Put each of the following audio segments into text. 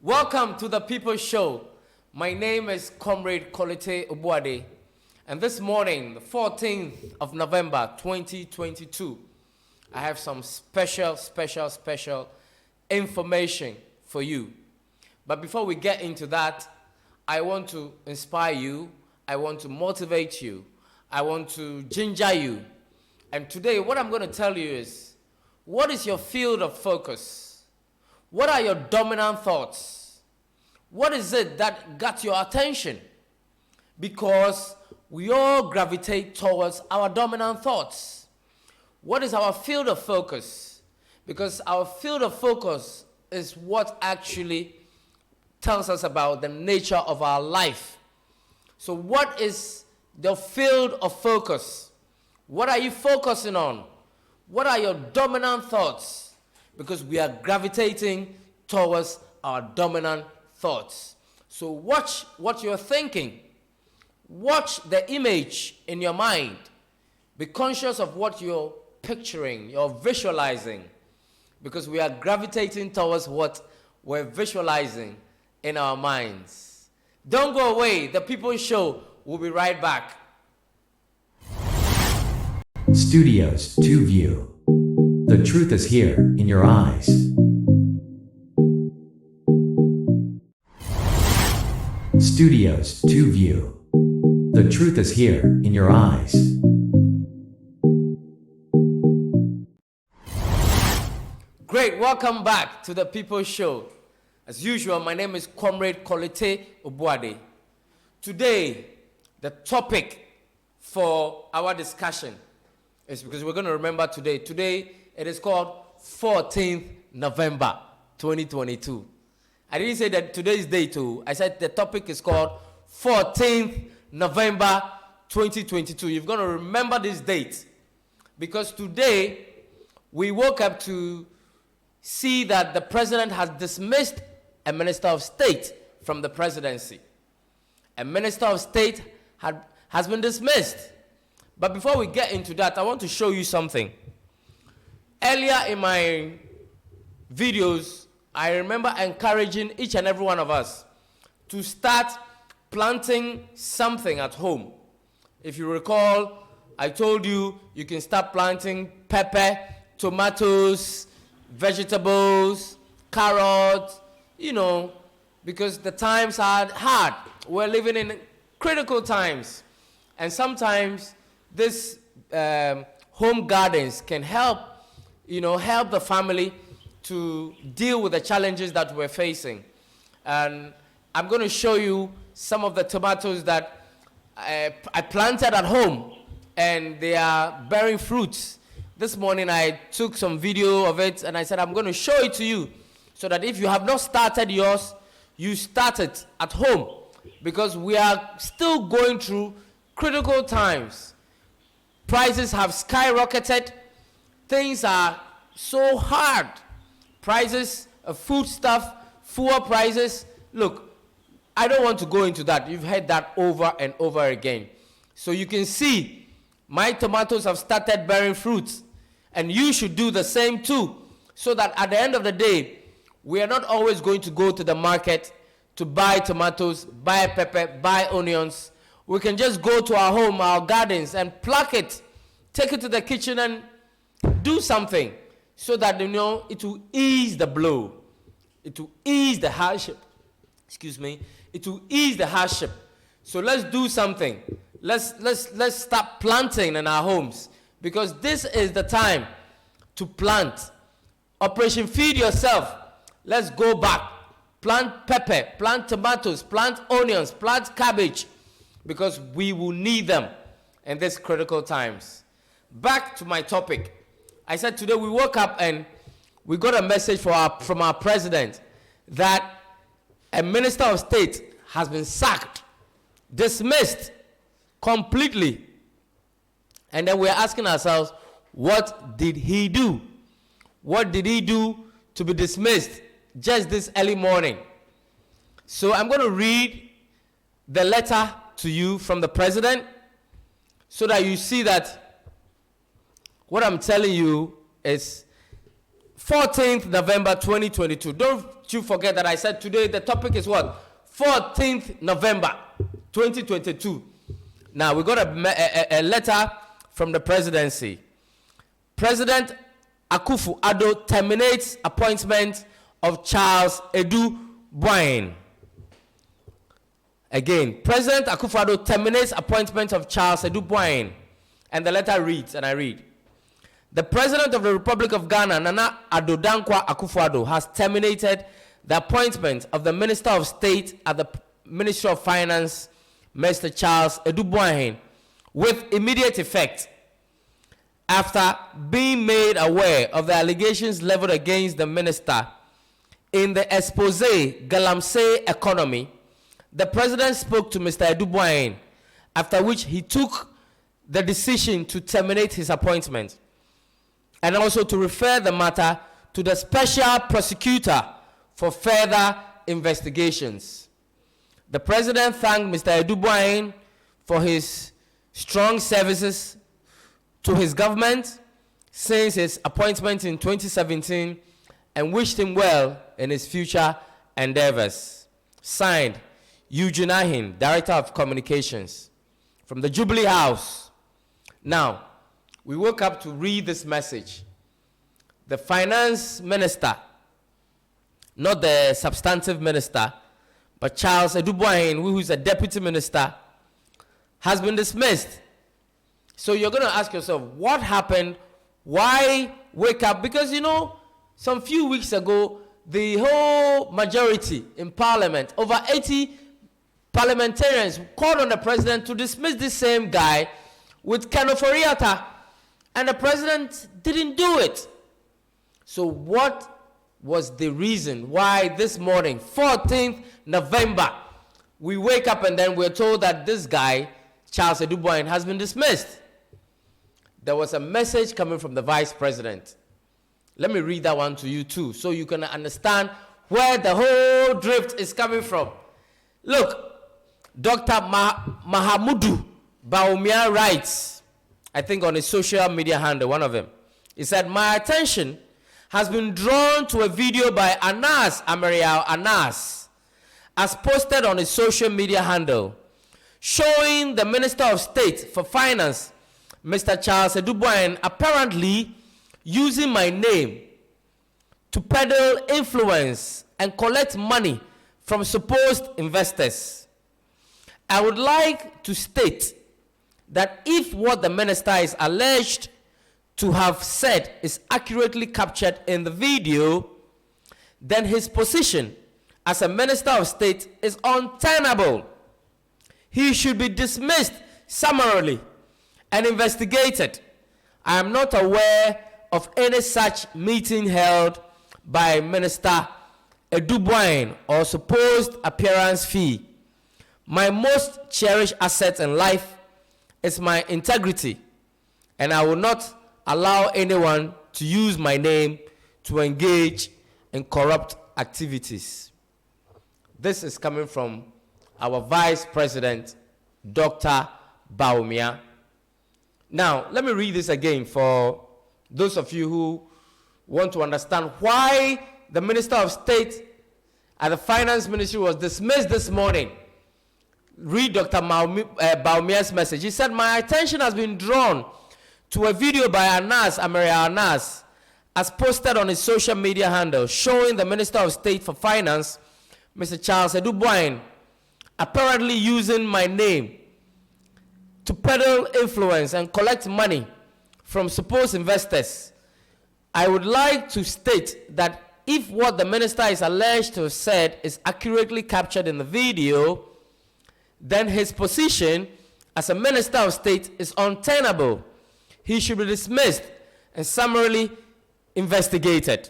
Welcome to the People's Show. My name is Comrade Kolete Obuade, and this morning, the 14th of November, 2022, I have some special information for you. But before we get into that, I want to inspire you, I want to motivate you, I want to ginger you. And today, what I'm going to tell you is, what is your field of focus? What are your dominant thoughts? What is it that got your attention? Because we all gravitate towards our dominant thoughts. What is our field of focus? Because our field of focus is what actually tells us about the nature of our life. So what is the field of focus? What are you focusing on? What are your dominant thoughts? Because we are gravitating towards our dominant thoughts. So watch what you're thinking. Watch the image in your mind. Be conscious of what you're picturing, you're visualizing. Because we are gravitating towards what we're visualizing in our minds. Don't go away. The People's Show will be right back. Studios 2 View. The truth is here in your eyes. Studios 2 View. The truth is here in your eyes. Great, welcome back to the People's Show. As usual, my name is Comrade Kolete Obuade. Today, the topic for our discussion is because we're going to remember today. Today, it is called 14th November 2022. I didn't say that today's day too. I said the topic is called 14th November 2022. You've got to remember this date because today we woke up to see that the president has dismissed a minister of state from the presidency. A minister of state has been dismissed. But before we get into that, I want to show you something. Earlier in my videos, I remember encouraging each and every one of us to start planting something at home. If you recall, I told you you can start planting pepper, tomatoes, vegetables, carrots, because the times are hard. We're living in critical times. And sometimes this home gardens can help the family to deal with the challenges that we're facing. And I'm going to show you some of the tomatoes that I planted at home, and they are bearing fruits. This morning I took some video of it, and I said I'm going to show it to you so that if you have not started yours, you start it at home, because we are still going through critical times. Prices have skyrocketed. Things are so hard. Prices of foodstuff, fuel prices. Look, I don't want to go into that. You've heard that over and over again. So you can see my tomatoes have started bearing fruits. And you should do the same too. So that at the end of the day, we are not always going to go to the market to buy tomatoes, buy pepper, buy onions. We can just go to our home, our gardens, and pluck it, take it to the kitchen and do something so that, it will ease the blow. It will ease the hardship. It will ease the hardship. So let's do something. Let's start planting in our homes, because this is the time to plant. Operation Feed Yourself. Let's go back. Plant pepper, plant tomatoes, plant onions, plant cabbage, because we will need them in these critical times. Back to my topic. I said today we woke up and we got a message from our president that a minister of state has been sacked, dismissed completely. And then we're asking ourselves, what did he do? What did he do to be dismissed just this early morning? So I'm going to read the letter to you from the president so that you see that what I'm telling you is 14th November 2022. Don't you forget that I said today the topic is what? 14th November 2022. Now, we got a letter from the presidency. President Akufo-Addo terminates appointment of Charles Edu Boahen. Again, President Akufo-Addo terminates appointment of Charles Edu Boahen. And the letter reads, and I read, the President of the Republic of Ghana, Nana Addo Dankwa Akufo-Addo, has terminated the appointment of the Minister of State at the Ministry of Finance, Mr. Charles Edu Boahen, with immediate effect, after being made aware of the allegations leveled against the minister in the expose Galamsey economy. The president spoke to Mr. Edu Boahen, after which he took the decision to terminate his appointment and also to refer the matter to the special prosecutor for further investigations. The president thanked Mr. Edu Boahen for his strong services to his government since his appointment in 2017 and wished him well in his future endeavors. Signed, Eugene Ahin, Director of Communications, from the Jubilee House. Now, we woke up to read this message. The finance minister, not the substantive minister, but Charles Edu Boahen, who is a deputy minister, has been dismissed. So you're going to ask yourself, what happened? Why wake up? Because, you know, some few weeks ago, the whole majority in parliament, over 80 parliamentarians, called on the president to dismiss this same guy with Kenoforiata, and the president didn't do it. So what was the reason why this morning, 14th November, we wake up and then we're told that this guy, Charles Edu Boahen, has been dismissed? There was a message coming from the vice president. Let me read that one to you too, so you can understand where the whole drift is coming from. Look, Dr. Mahamudu Bawumia writes, I think on his social media handle, one of them. He said, my attention has been drawn to a video by Anas Amarial Anas, as posted on his social media handle, showing the Minister of State for Finance, Mr. Charles Edu Boahen, apparently using my name to peddle influence and collect money from supposed investors. I would like to state that if what the minister is alleged to have said is accurately captured in the video, then his position as a Minister of State is untenable. He should be dismissed summarily and investigated. I am not aware of any such meeting held by Minister Edu Boahen or supposed appearance fee. My most cherished asset in life is my integrity, and I will not allow anyone to use my name to engage in corrupt activities. This is coming from our Vice President, Dr. Bawumia. Now, let me read this again for those of you who want to understand why the Minister of State at the Finance Ministry was dismissed this morning. Read Dr. Bawumia's message. He said, my attention has been drawn to a video by Anas Amarial Anas, as posted on his social media handle, showing the Minister of State for Finance, Mr. Charles Edu Boahen, apparently using my name to peddle influence and collect money from supposed investors. I would like to state that if what the minister is alleged to have said is accurately captured in the video, then his position as a Minister of State is untenable. He should be dismissed and summarily investigated.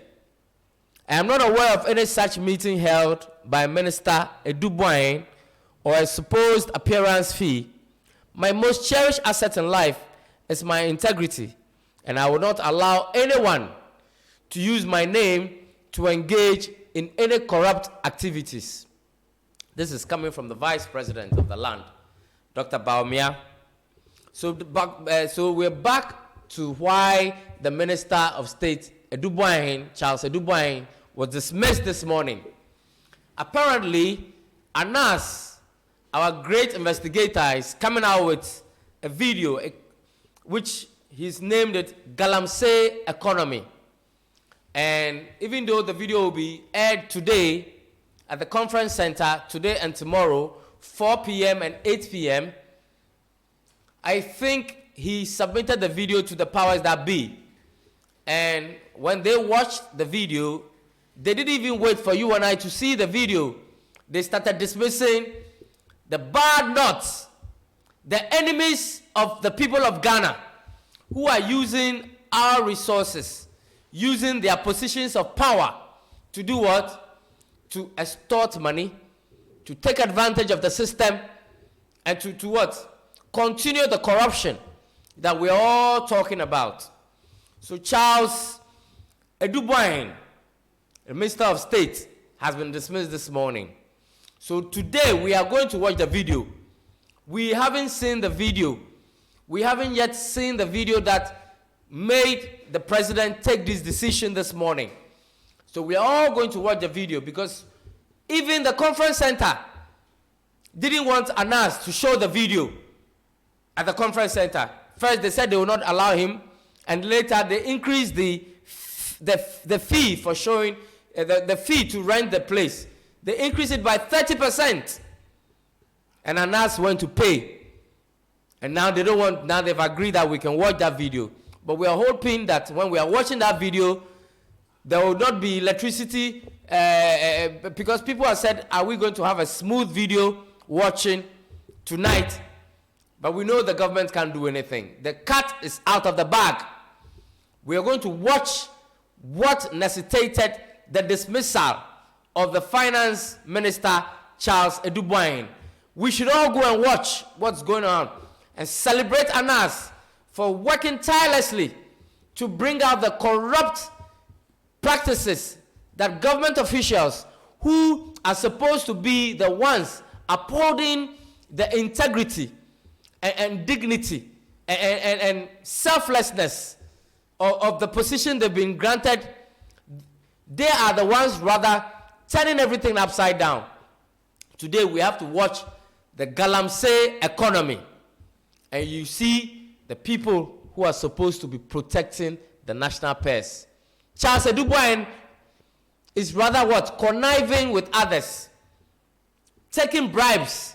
I am not aware of any such meeting held by Minister Edu Boahen or a supposed appearance fee. My most cherished asset in life is my integrity, and I will not allow anyone to use my name to engage in any corrupt activities. This is coming from the Vice President of the land, Dr. Bawumia. So we're back to why the Minister of State Charles Eduboahin, was dismissed this morning. Apparently, Anas, our great investigator, is coming out with a video which he's named it Galamsey Economy. And even though the video will be aired today at the conference center, today and tomorrow, 4 p.m. and 8 p.m., I think he submitted the video to the powers that be. And when they watched the video, they didn't even wait for you and I to see the video. They started dismissing the bad nuts, the enemies of the people of Ghana, who are using our resources, using their positions of power to do what? To extort money, to take advantage of the system, and to what? Continue the corruption that we're all talking about. So Charles Eduboahin, the Minister of State, has been dismissed this morning. So today we are going to watch the video. We haven't seen the video. We haven't yet seen the video that made the president take this decision this morning. So we are all going to watch the video because even the conference center didn't want Anas to show the video at the conference center. First they said they will not allow him, and later they increased the fee for showing, the fee to rent the place. They increased it by 30%. And Anas went to pay. And now they don't want, now they've agreed that we can watch that video. But we are hoping that when we are watching that video, there will not be electricity, because people have said, are we going to have a smooth video watching tonight? But we know the government can't do anything. The cat is out of the bag. We are going to watch what necessitated the dismissal of the finance minister, Charles Eduboahin. We should all go and watch what's going on and celebrate Anas for working tirelessly to bring out the corrupt practices that government officials who are supposed to be the ones upholding the integrity and dignity and selflessness of the position they've been granted, they are the ones rather turning everything upside down. Today we have to watch the Galamsey economy, and you see the people who are supposed to be protecting the national purse. Charles Eduboahin is rather what? Conniving with others, taking bribes,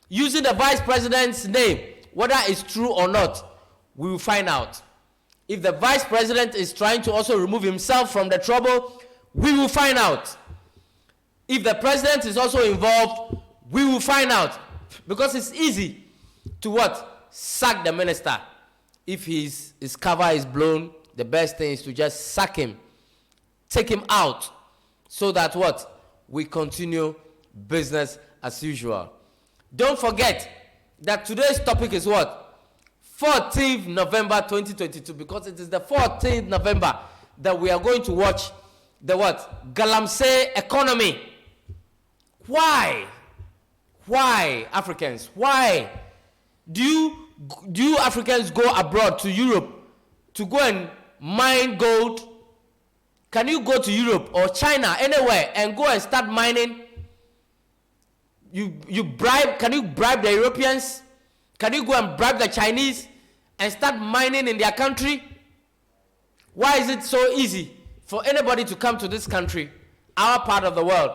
using the vice president's name. Whether it's true or not, we will find out. If the vice president is trying to also remove himself from the trouble, we will find out. If the president is also involved, we will find out. Because it's easy to what? Sack the minister. If his cover is blown, the best thing is to just sack him, take him out, so that what? We continue business as usual. Don't forget that today's topic is what? 14th November 2022, because it is the 14th November that we are going to watch the what? Galamsey economy. Why? Why, Africans? Why do you Africans go abroad to Europe to go and mine gold? Can you go to Europe or China, anywhere, and go and start mining? You bribe, can you bribe the Europeans? Can you go and bribe the Chinese and start mining in their country? Why is it so easy for anybody to come to this country, our part of the world,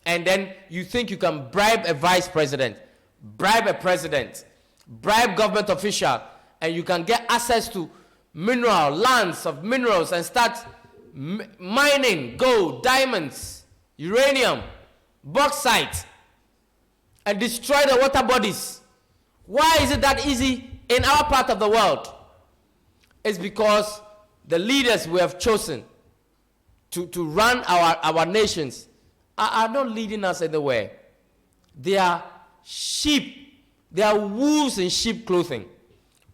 and then you think you can bribe a vice president, bribe a president, bribe government official, and you can get access to lands of minerals and start mining gold, diamonds, uranium, bauxite, and destroy the water bodies? Why is it that easy in our part of the world? It's because the leaders we have chosen to run our nations are not leading us anywhere. They are sheep. They are wolves in sheep clothing,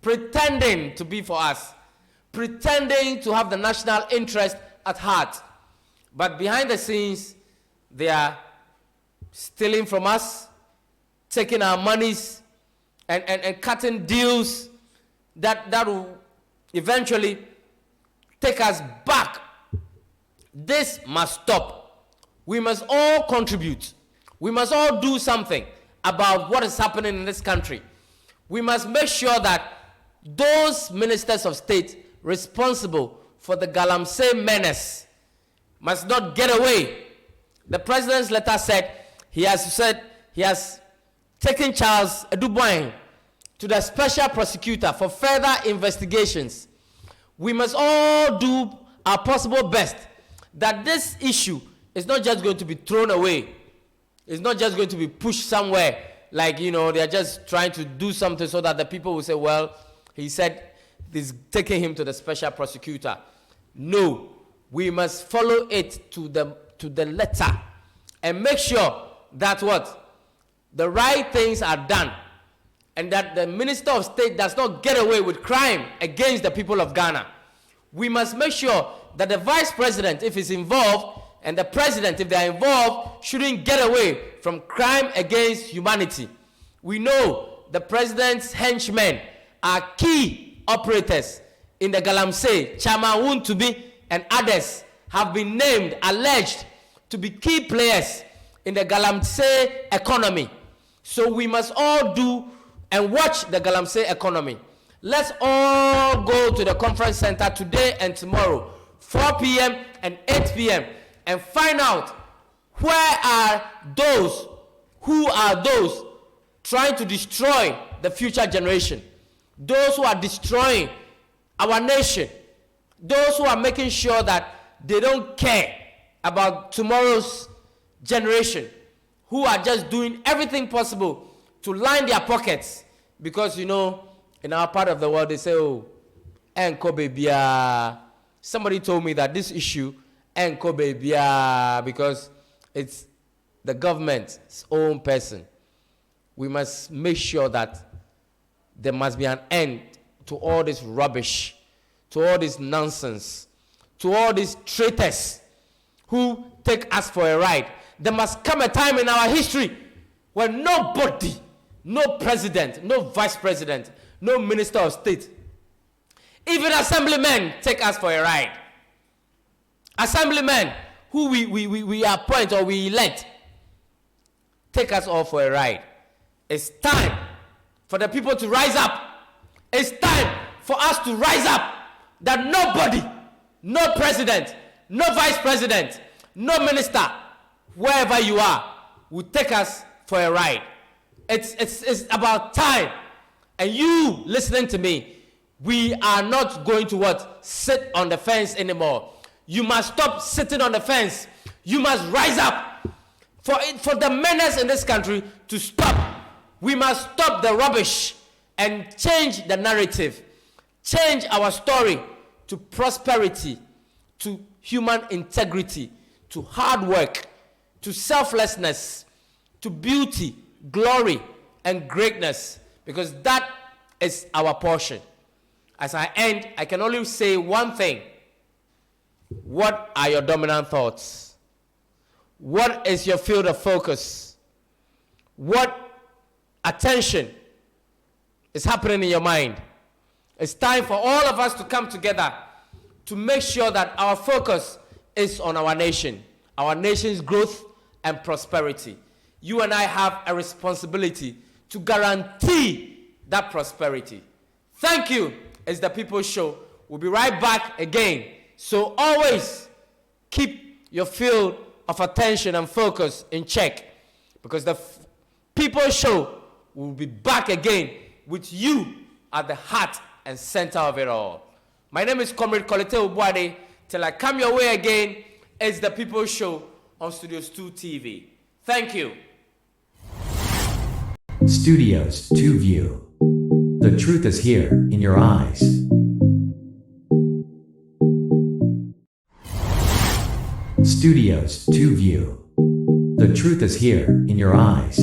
pretending to be for us, pretending to have the national interest at heart. But behind the scenes, they are stealing from us, taking our monies, and cutting deals that will eventually take us back This must stop. We must all contribute. We must all do something about what is happening in this country. We must make sure that those ministers of state responsible for the Galamsey menace must not get away. The president's letter said he has taken Charles Eduboin to the special prosecutor for further investigations. We must all do our possible best that this issue is not just going to be thrown away. It's not just going to be pushed somewhere like, they're just trying to do something so that the people will say, well, he said he's taking him to the special prosecutor. No, we must follow it to the letter and make sure that the right things are done and that the Minister of State does not get away with crime against the people of Ghana. We must make sure that the Vice President, if he's involved, and the President, if they're involved, shouldn't get away from crime against humanity. We know the President's henchmen are key operators in the Galamsey. Chairman Wuntubi and others have been named, alleged to be key players in the Galamsey economy. So we must all do and watch the Galamsey economy. Let's all go to the conference center today and tomorrow, 4 p.m. and 8 p.m. and find out where are those trying to destroy the future generation, those who are destroying our nation, those who are making sure that they don't care about tomorrow's generation, who are just doing everything possible to line their pockets. Because, in our part of the world, they say, oh, enko baby. Somebody told me that this issue, enko baby, because it's the government's own person. We must make sure that there must be an end to all this rubbish, to all this nonsense, to all these traitors who take us for a ride. There must come a time in our history when nobody, no president, no vice president, no minister of state, even assemblymen take us for a ride. Assemblymen who we appoint or we elect take us all for a ride. It's time for the people to rise up. It's time for us to rise up that nobody, no president, no vice president, no minister, wherever you are, will take us for a ride. It's about time. And you listening to me, we are not going to sit on the fence anymore. You must stop sitting on the fence. You must rise up for the menace in this country to stop. We must stop the rubbish and change the narrative. Change our story to prosperity, to human integrity, to hard work, to selflessness, to beauty, glory, and greatness. Because that is our portion. As I end, I can only say one thing. What are your dominant thoughts? What is your field of focus? What attention is happening in your mind? It's time for all of us to come together to make sure that our focus is on our nation, our nation's growth and prosperity. You and I have a responsibility to guarantee that prosperity. Thank you. It's the People's Show. We'll be right back again. So always keep your field of attention and focus in check, because the People's Show will be back again with you at the heart and center of it all. My name is Comrade Kolete Obuade. Till I come your way again, it's the People's Show on Studios 2 TV. Thank you. Studios 2 View. The truth is here in your eyes. Studios 2 View. The truth is here in your eyes.